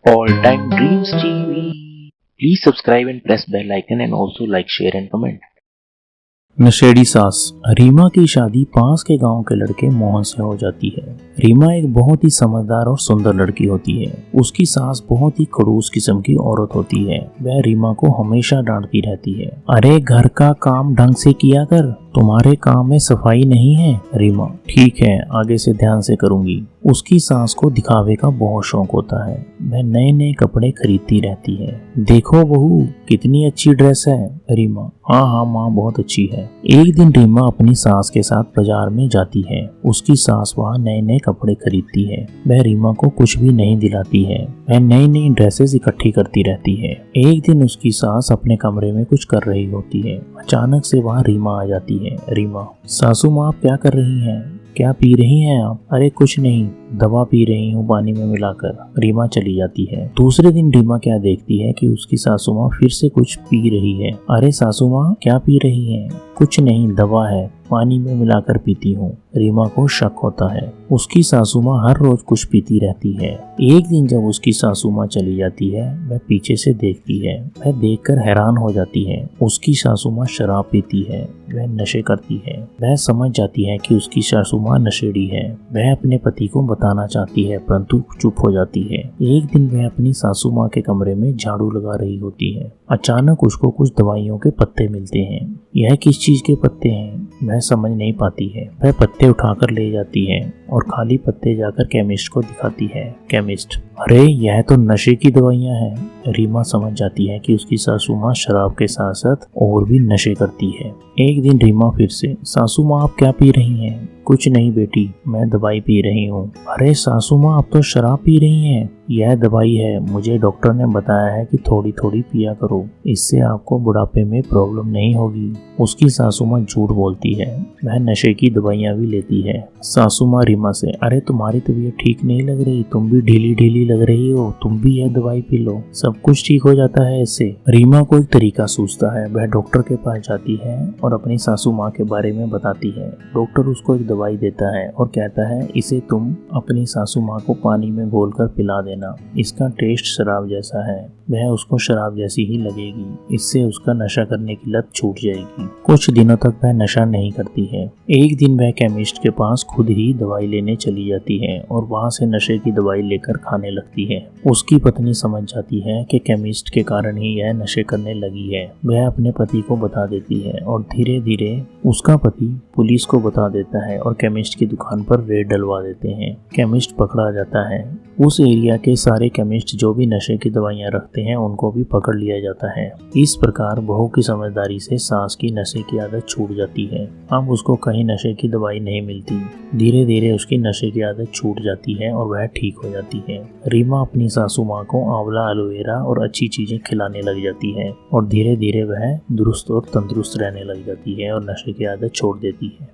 All Time Dreams TV. Please subscribe and press bell icon and also like, share and comment. नशेड़ी सास। रीमा की शादी पास के गांव के लड़के मोहन से हो जाती है। रीमा एक बहुत ही समझदार और सुंदर लड़की होती है। उसकी सास बहुत ही खड़ूस किस्म की औरत होती है। वह रीमा को हमेशा डांटती रहती है। अरे घर का काम ढंग से किया कर, तुम्हारे काम में सफाई नहीं है। रीमा, ठीक है, आगे से ध्यान से करूंगी। उसकी सास को दिखावे का बहुत शौक होता है। वह नए नए कपड़े खरीदती रहती है। देखो बहू, कितनी अच्छी ड्रेस है। रीमा, हाँ हाँ माँ, बहुत अच्छी है। एक दिन रीमा अपनी सास के साथ बाजार में जाती है। उसकी सास वहाँ नए नए कपड़े खरीदती है। वह रीमा को कुछ भी नहीं दिलाती है। वह नई नई ड्रेसेस इकट्ठी करती रहती है। एक दिन उसकी सास अपने कमरे में कुछ कर रही होती है। अचानक से वहाँ रीमा आ जाती है। रीमा, सासू माँ आप क्या कर रही हैं? क्या पी रही हैं आप? अरे कुछ नहीं, दवा पी रही हूँ पानी में मिलाकर। रीमा चली जाती है। दूसरे दिन रीमा क्या देखती है कि उसकी सासू माँ फिर से कुछ पी रही है। अरे सासू माँ क्या पी रही हैं? कुछ नहीं, दवा है, पानी में मिलाकर पीती हूँ। रीमा को शक होता है। उसकी सासू माँ हर रोज कुछ पीती रहती है। एक दिन जब उसकी सासू माँ चली जाती है, वह पीछे से देखती है। वह देखकर हैरान हो जाती है। उसकी सासू माँ शराब पीती है, वह नशे करती है। वह समझ जाती है कि उसकी सासू माँ नशेड़ी है। वह अपने पति को बताना चाहती है, परंतु चुप हो जाती है। एक दिन वह अपनी सासू माँ के कमरे में झाड़ू लगा रही होती है। अचानक उसको कुछ दवाइयों के पत्ते मिलते हैं। यह किस चीज के पत्ते हैं वह समझ नहीं पाती है। वह पत्ते उठाकर ले जाती है और खाली पत्ते जाकर केमिस्ट को दिखाती है। केमिस्ट, अरे यह तो नशे की दवाइयां हैं। रीमा समझ जाती है कि उसकी सासू माँ शराब के साथ साथ और भी नशे करती है। एक दिन रीमा फिर से, सासू माँ आप क्या पी रही हैं? कुछ नहीं बेटी, मैं दवाई पी रही हूँ। अरे सासू माँ आप तो शराब पी रही हैं। यह दवाई है, मुझे डॉक्टर ने बताया है कि थोड़ी थोड़ी पिया करो, इससे आपको बुढ़ापे में प्रॉब्लम नहीं होगी। उसकी सासू माँ झूठ बोलती है। वह नशे की दवाइयाँ भी लेती है। सासू माँ रीमा से, अरे तुम्हारी तबीयत ठीक नहीं लग रही, तुम भी ढीली ढीली लग रही हो, तुम भी यह दवाई पी लो, सब कुछ ठीक हो जाता है इससे। रीमा को एक तरीका सूझता है। वह डॉक्टर के पास जाती है और अपनी सासू माँ के बारे में बताती है। डॉक्टर उसको एक दवाई देता है और कहता है, इसे तुम अपनी सासू माँ को पानी में घोलकर पिला देना। इसका टेस्ट शराब जैसा है, वह उसको शराब जैसी ही लगेगी। इससे उसका नशा करने की लत छूट जाएगी। कुछ दिनों तक वह नशा नहीं करती है। एक दिन वह केमिस्ट के पास खुद ही दवाई लेने चली जाती है और वहां से नशे की दवाई लेकर खाने लगती है। उसकी पत्नी समझ जाती है कि केमिस्ट के कारण ही यह नशे करने लगी है। वह अपने पति को बता देती है और धीरे धीरे उसका पति पुलिस को बता देता है और केमिस्ट की दुकान पर रेड डलवा देते हैं। केमिस्ट पकड़ा जाता है। उस एरिया के सारे केमिस्ट जो भी नशे की दवाइयां रखते हैं उनको भी पकड़ लिया जाता है। इस प्रकार बहू की समझदारी से सास की नशे की आदत छूट जाती है। अब उसको कहीं नशे की दवाई नहीं मिलती। धीरे धीरे उसकी नशे की आदत छूट जाती है और वह ठीक हो जाती है। रीमा अपनी सासू माँ को आंवला, एलोवेरा और अच्छी चीजें खिलाने लग जाती है और धीरे धीरे वह दुरुस्त और तंदुरुस्त रहने लग जाती है और नशे की आदत छोड़ देती है।